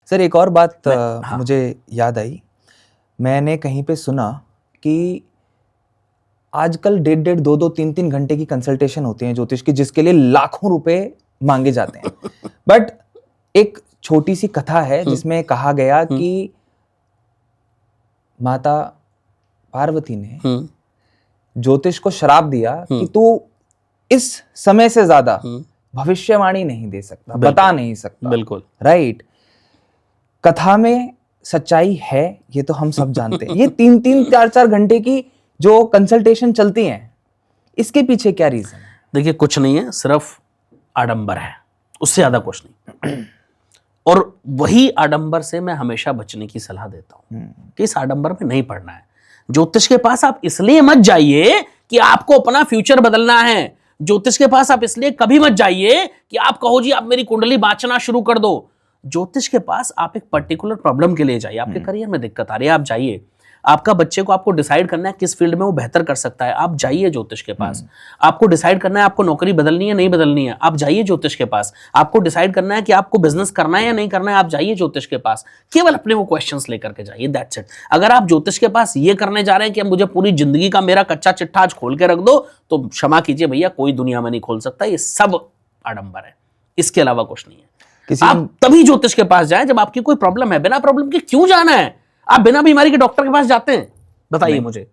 Sir एक और बात मुझे याद आई, मैंने कहीं पे सुना कि आजकल 1.5 2 3 घंटे की कंसल्टेशन होती है ज्योतिष की, जिसके लिए लाखों रुपए मांगे जाते हैं। बट एक छोटी सी कथा है जिसमें कहा गया कि माता पार्वती ने ज्योतिष को श्राप दिया कि तू इस समय से ज्यादा भविष्यवाणी नहीं दे सकता, बता नहीं सकता। बिल्कुल राइट। कथा में सच्चाई है, ये तो हम सब जानते हैं। ये 3 4 घंटे की जो कंसल्टेशन चलती हैं, इसके पीछे क्या रीजन है? देखिए, कुछ नहीं है, सिर्फ आडंबर है, उससे ज्यादा कुछ नहीं। और वही आडंबर से मैं हमेशा बचने की सलाह देता हूं कि इस आडंबर में नहीं पड़ना है। ज्योतिष के पास आप इसलिए मत जाइए कि आपको अपना फ्यूचर बदलना है। ज्योतिष के पास आप इसलिए कभी मत जाइए कि आप कहो जी आप मेरी कुंडली बांचना शुरू कर दो। ज्योतिष के पास आप एक पर्टिकुलर प्रॉब्लम के लिए जाइए। आपके करियर में दिक्कत आ रही है, आप जाइए। आपका बच्चे को आपको डिसाइड करना है किस फील्ड में वो बेहतर कर सकता है, आप जाइए ज्योतिष के पास। आपको डिसाइड करना है आपको नौकरी बदलनी है नहीं बदलनी है, आप जाइए ज्योतिष के पास। आपको डिसाइड करना है कि आपको बिजनेस करना है या नहीं करना है, आप जाइए ज्योतिष के पास। केवल अपने वो क्वेश्चंस लेकर के जाइए, दैट्स इट। अगर आप ज्योतिष के पास ये करने जा रहे हैं कि मुझे पूरी जिंदगी का मेरा कच्चा चिट्ठा आज खोल के रख दो, तो क्षमा कीजिए भैया, कोई दुनिया में नहीं खोल सकता। ये सब आडंबर है, इसके अलावा कुछ नहीं है। आप तभी ज्योतिष के पास जाएं जब आपकी कोई प्रॉब्लम है। बिना प्रॉब्लम के क्यों जाना है? आप बिना बीमारी के डॉक्टर के पास जाते हैं, बताइए मुझे?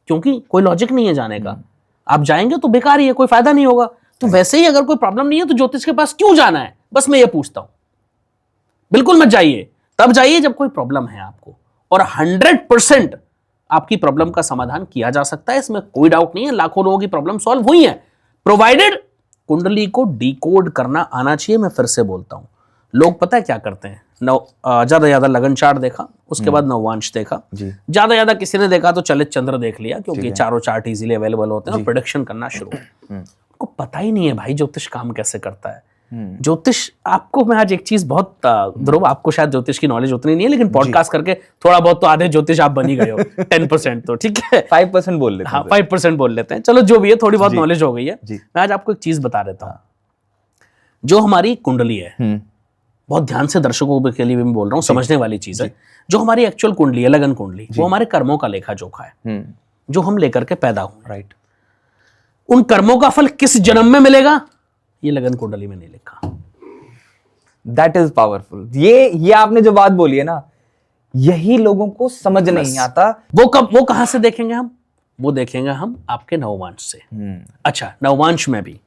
क्योंकि कोई लॉजिक नहीं है जाने का। आप जाएंगे तो बेकार ही है, कोई फायदा नहीं होगा। तो वैसे ही अगर कोई प्रॉब्लम नहीं है तो ज्योतिष के पास क्यों जाना है? बस मैं ये पूछता हूं। बिल्कुल मत जाइए, तब जाइए जब कोई प्रॉब्लम है आपको, और 100% आपकी प्रॉब्लम का समाधान किया जा सकता है, इसमें कोई डाउट नहीं है। लाखों लोगों की प्रॉब्लम सॉल्व हुई है, प्रोवाइडेड कुंडली को डिकोड करना आना चाहिए। मैं फिर से बोलता हूं, लोग पता है क्या करते हैं, ज्यादा लगन चार्ट देखा, उसके बाद नववांश देखा, ज्यादा किसी ने देखा तो चलित चंद्र देख लिया, क्योंकि चारों चार्ट इजीली अवेलेबल होते हैं, और प्रेडिक्शन करना शुरू। उनको पता ही नहीं है भाई ज्योतिष काम कैसे करता है। ज्योतिष आपको, मैं आज एक चीज बहुत, ध्रुव आपको शायद ज्योतिष की नॉलेज उतनी नहीं है, लेकिन पॉडकास्ट करके थोड़ा बहुत तो आधे ज्योतिष आप बन ही गए हो। 10% तो ठीक है, 5% बोल लेते हैं। हाँ, 5% बोल लेते हैं, चलो जो भी है, थोड़ी बहुत नॉलेज हो गई है। मैं आज आपको एक चीज बता देता हूँ। जो हमारी कुंडली है, बहुत ध्यान से दर्शकों के लिए भी मैं बोल रहा हूँ, समझने वाली चीज है। जो हमारी एक्चुअल कुंडली है, लगन कुंडली, वो हमारे कर्मों का लेखा जोखा है, जो हम लेकर के पैदा हुए। राइट। उन कर्मों का फल किस जन्म में मिलेगा, ये लगन कुंडली में नहीं लिखा। That is powerful. ये आपने जो बात बोली है ना, यही लोगों को समझ नहीं आता। वो कहां से देखेंगे हम? वो देखेंगे हम आपके नववांश से। अच्छा, नववांश में भी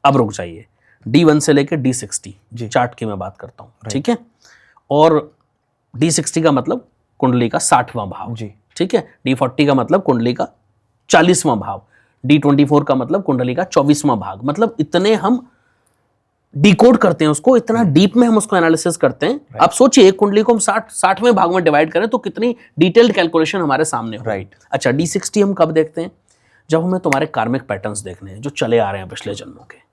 अब रुक जाइए, D1 से लेकर D60 चार्ट की मैं बात करता हूं, ठीक है। और D60 का मतलब कुंडली का 60वां भाव, ठीक है। D40 का मतलब कुंडली का 40वां भाव, D24 का मतलब कुंडली का 24वां भाग। मतलब इतने हम डिकोड करते हैं उसको, इतना डीप में हम उसको एनालिसिस करते हैं। आप सोचिए, एक कुंडली को हम 60वें भाग में डिवाइड करें तो कितनी डिटेल्ड कैलकुलेशन हमारे सामने हो। राइट। अच्छा, D60 हम कब देखते हैं? जब हमें तुम्हारे कार्मिक पैटर्न्स देखने हैं जो चले आ रहे हैं पिछले जन्मों के।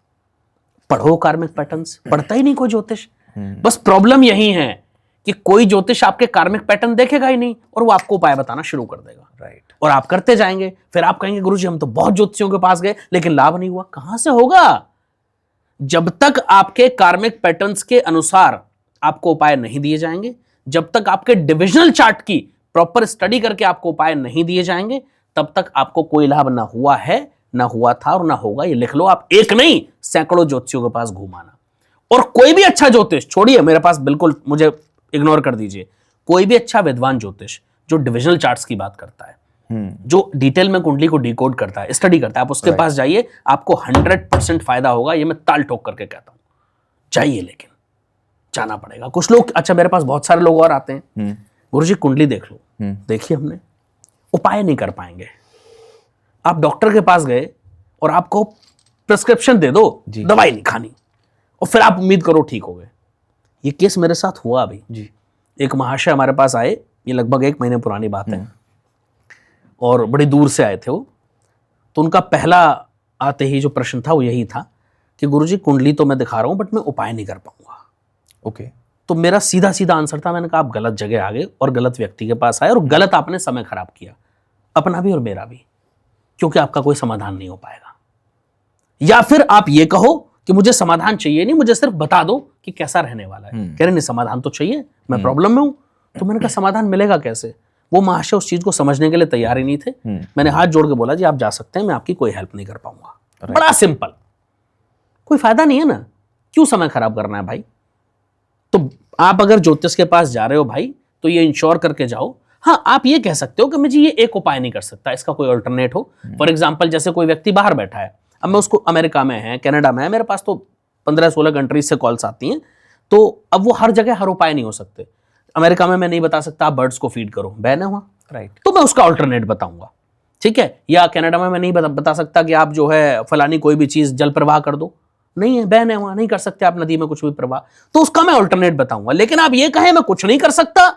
पढ़ो कार्मिक पैटर्न्स, पढ़ता ही नहीं कोई ज्योतिष। बस प्रॉब्लम यही है कि कोई ज्योतिष आपके कार्मिक पैटर्न देखेगा ही नहीं, और वो आपको उपाय बताना शुरू कर देगा। राइट। और आप करते जाएंगे, फिर आप कहेंगे गुरुजी हम तो बहुत ज्योतिषियों के पास गए लेकिन लाभ नहीं हुआ। कहां से होगा? जब तक आपके कार्मिक पैटर्न्स के अनुसार आपको उपाय नहीं दिए जाएंगे, जब तक आपके डिविजनल चार्ट की प्रॉपर स्टडी करके आपको उपाय नहीं दिए जाएंगे, तब तक आपको कोई लाभ ना हुआ है, ना हुआ था, और ना होगा। ये लिख लो आप, एक नहीं सैकड़ों ज्योतिषियों के पास घुमाना। और कोई भी अच्छा ज्योतिष छोड़िए, मेरे पास बिल्कुल, मुझे इग्नोर कर दीजिए, कोई भी अच्छा विद्वान ज्योतिष जो डिविजनल चार्ट्स की बात करता है, जो डिटेल में कुंडली को डिकोड करता है, स्टडी करता है, आप उसके पास जाइए, आपको 100% फायदा होगा। ये मैं ताल ठोक करके कहता हूं, जाइए, लेकिन जाना पड़ेगा। कुछ लोग, अच्छा मेरे पास बहुत सारे लोग और आते हैं, गुरुजी कुंडली देख लो, देखिए हमने, उपाय नहीं कर पाएंगे। आप डॉक्टर के पास गए और आपको प्रिस्क्रिप्शन दे दो, दवाई नहीं खानी, और फिर आप उम्मीद करो ठीक हो गए। ये केस मेरे साथ हुआ अभी जी। एक महाशय हमारे पास आए, ये लगभग 1 महीने पुरानी बात है, और बड़ी दूर से आए थे वो। तो उनका पहला आते ही जो प्रश्न था वो यही था कि गुरुजी कुंडली तो मैं दिखा रहा हूं बट मैं उपाय नहीं कर पाऊंगा। ओके। तो मेरा सीधा आंसर था, मैंने कहा आप गलत जगह आ गए और गलत व्यक्ति के पास आए, और गलत आपने समय खराब किया, अपना भी और मेरा भी, क्योंकि आपका कोई समाधान नहीं हो पाएगा। या फिर आप ये कहो कि मुझे समाधान चाहिए नहीं, मुझे सिर्फ बता दो कि कैसा रहने वाला है। कह रहे नहीं समाधान तो चाहिए, मैं प्रॉब्लम में हूं। तो मैंने कहा समाधान मिलेगा कैसे? वो महाशय उस चीज को समझने के लिए तैयार ही नहीं थे। मैंने हाथ जोड़ के बोला जी आप जा सकते हैं, मैं आपकी कोई हेल्प नहीं कर पाऊंगा। बड़ा सिंपल, कोई फायदा नहीं है ना, क्यों समय खराब करना है भाई। तो आप अगर ज्योतिष के पास जा रहे हो भाई तो ये इंश्योर करके जाओ। हाँ, आप ये कह सकते हो कि मैं जी ये एक उपाय नहीं कर सकता, इसका कोई अल्टरनेट हो। फॉर एग्जाम्पल जैसे कोई व्यक्ति बाहर बैठा है, अब मैं उसको अमेरिका में है, कनाडा में है, मेरे पास तो 15-16 कंट्रीज से कॉल्स आती हैं, तो अब वो हर जगह हर उपाय नहीं हो सकते। अमेरिका में मैं नहीं बता सकता आप बर्ड्स को फीड करो, बैन है वहां, राइट, तो मैं उसका अल्टरनेट बताऊंगा, ठीक है। या कनाडा में मैं नहीं बता सकता कि आप जो है फलानी कोई भी चीज जल प्रवाह कर दो, नहीं है, बैन है वहां, नहीं कर सकते आप नदी में कुछ भी प्रवाह, तो उसका मैं अल्टरनेट बताऊंगा। लेकिन आप ये कहें मैं कुछ नहीं कर सकता,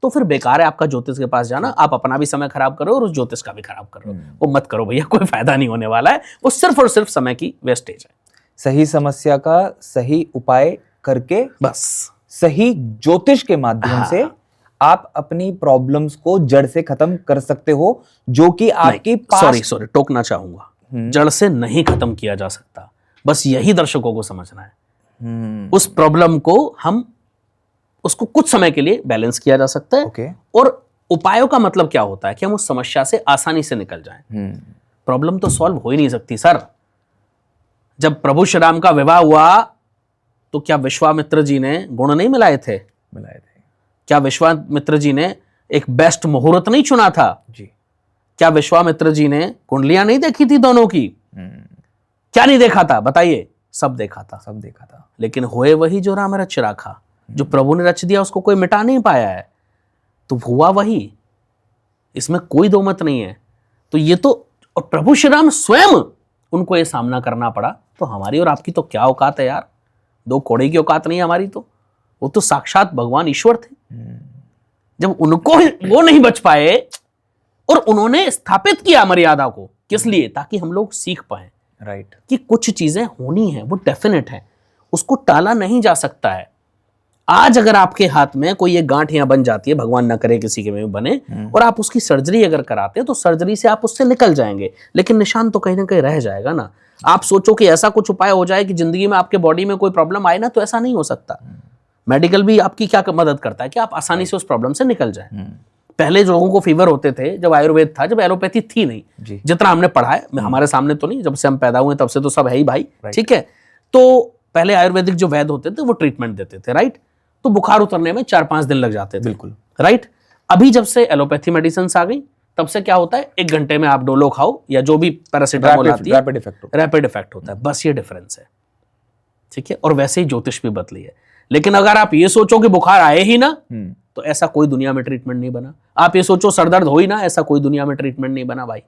तो फिर बेकार है आपका ज्योतिष के पास जाना। आप अपना भी समय खराब करो और उस ज्योतिष का भी खराब करो। वो मत करो भैया, कोई फायदा नहीं होने वाला है, वो सिर्फ और सिर्फ समय की वेस्टेज है। सही समस्या का सही उपाय करके बस सही ज्योतिष के माध्यम से आप अपनी प्रॉब्लम्स को जड़ से खत्म कर सकते हो, जो कि आपकी सॉरी टोकना चाहूंगा, जड़ से नहीं खत्म किया जा सकता। बस यही दर्शकों को समझना है। उस प्रॉब्लम को हम उसको कुछ समय के लिए बैलेंस किया जा सकता है। और उपायों का मतलब क्या होता है कि हम उस समस्या से आसानी से निकल जाएं। प्रॉब्लम तो सॉल्व हो ही नहीं सकती सर। जब प्रभु श्री राम का विवाह हुआ तो क्या विश्वामित्र जी ने गुण नहीं मिलाए थे? क्या विश्वामित्र जी ने एक बेस्ट मुहूर्त नहीं चुना था जी? क्या विश्वामित्र जी ने कुंडलियां नहीं देखी थी दोनों की? क्या नहीं देखा था बताइए? सब देखा था। लेकिन होए वही जो राम रच राखा, जो प्रभु ने रच दिया उसको कोई मिटा नहीं पाया है, तो हुआ वही, इसमें कोई दो मत नहीं है। तो ये तो, और प्रभु श्री राम स्वयं उनको ये सामना करना पड़ा, तो हमारी और आपकी तो क्या औकात है यार, दो कोड़े की औकात नहीं है हमारी। तो वो तो साक्षात भगवान ईश्वर थे। जब उनको वो नहीं बच पाए और उन्होंने स्थापित किया मर्यादा को, किस लिए? ताकि हम लोग सीख पाए, राइट, कि कुछ चीजें होनी है, वो डेफिनेट है, उसको टाला नहीं जा सकता है। आज अगर आपके हाथ में कोई एक गांठ यहां बन जाती है, भगवान ना करे किसी के में बने, और आप उसकी सर्जरी अगर कराते हैं तो सर्जरी से आप उससे निकल जाएंगे, लेकिन निशान तो कहीं ना कहीं रह जाएगा ना। आप सोचो कि ऐसा कुछ उपाय हो जाए कि जिंदगी में आपके बॉडी में कोई प्रॉब्लम आए ना, तो ऐसा नहीं हो सकता। मेडिकल भी आपकी क्या मदद करता है कि आप आसानी से उस प्रॉब्लम से निकल जाए। पहले लोगों को फीवर होते थे जब आयुर्वेद था, जब एलोपैथी थी नहीं, जितना हमने पढ़ा है, हमारे सामने तो नहीं, जब से हम पैदा हुए तब से तो सब है ही भाई, ठीक है। तो पहले आयुर्वेदिक जो वैद्य होते थे वो ट्रीटमेंट देते थे, राइट, तो बुखार उतरने में 4-5 दिन लग जाते थे, बिल्कुल, राइट। अभी जब से एलोपैथी मेडिसिन आ गई तब से क्या होता है, 1 घंटे में आप डोलो खाओ या जो भी पैरासिटामोल आती है, रैपिड इफेक्ट होता है। बस ये डिफरेंस है, ठीक है। और वैसे ही ज्योतिष भी बदली है। लेकिन अगर आप ये सोचो कि बुखार आए ही ना, तो ऐसा कोई दुनिया में ट्रीटमेंट नहीं बना। आप ये सोचो सरदर्द हो ही ना, ऐसा कोई दुनिया में ट्रीटमेंट नहीं बना भाई।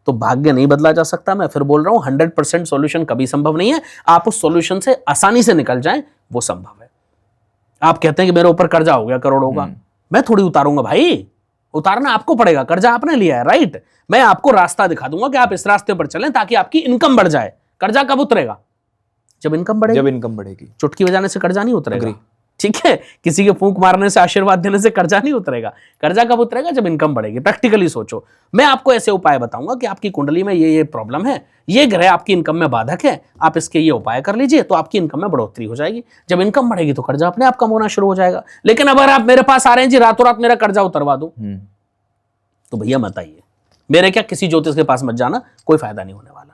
तो भाग्य नहीं बदला जा सकता। मैं फिर बोल रहा हूं 100% सॉल्यूशन कभी संभव नहीं है। आप उस सॉल्यूशन से आसानी से निकल जाएं, वो संभव है। आप कहते हैं कि मेरे ऊपर कर्जा हो गया करोड़ों का, मैं थोड़ी उतारूंगा भाई, उतारना आपको पड़ेगा, कर्जा आपने लिया है, राइट। मैं आपको रास्ता दिखा दूंगा कि आप इस रास्ते पर चलें ताकि आपकी इनकम बढ़ जाए। कर्जा कब उतरेगा? जब इनकम बढ़ेगी। चुटकी बजाने से कर्जा नहीं उतरेगा, ठीक है। किसी के फूंक मारने से, आशीर्वाद देने से कर्जा नहीं उतरेगा। कर्जा कब उतरेगा? जब इनकम बढ़ेगी। प्रैक्टिकली सोचो, मैं आपको ऐसे उपाय बताऊंगा कि आपकी कुंडली में ये प्रॉब्लम है, ये ग्रह आपकी इनकम में बाधक है, आप इसके ये उपाय कर लीजिए तो आपकी इनकम में बढ़ोतरी हो जाएगी। जब इनकम बढ़ेगी तो कर्जा अपने आप कम होना शुरू हो जाएगा। लेकिन अगर आप मेरे पास आ रहे हैं जी रातों रात मेरा कर्जा उतरवा दो, तो भैया मत आइए। मेरे क्या, किसी ज्योतिष के पास मत जाना, कोई फायदा नहीं होने वाला।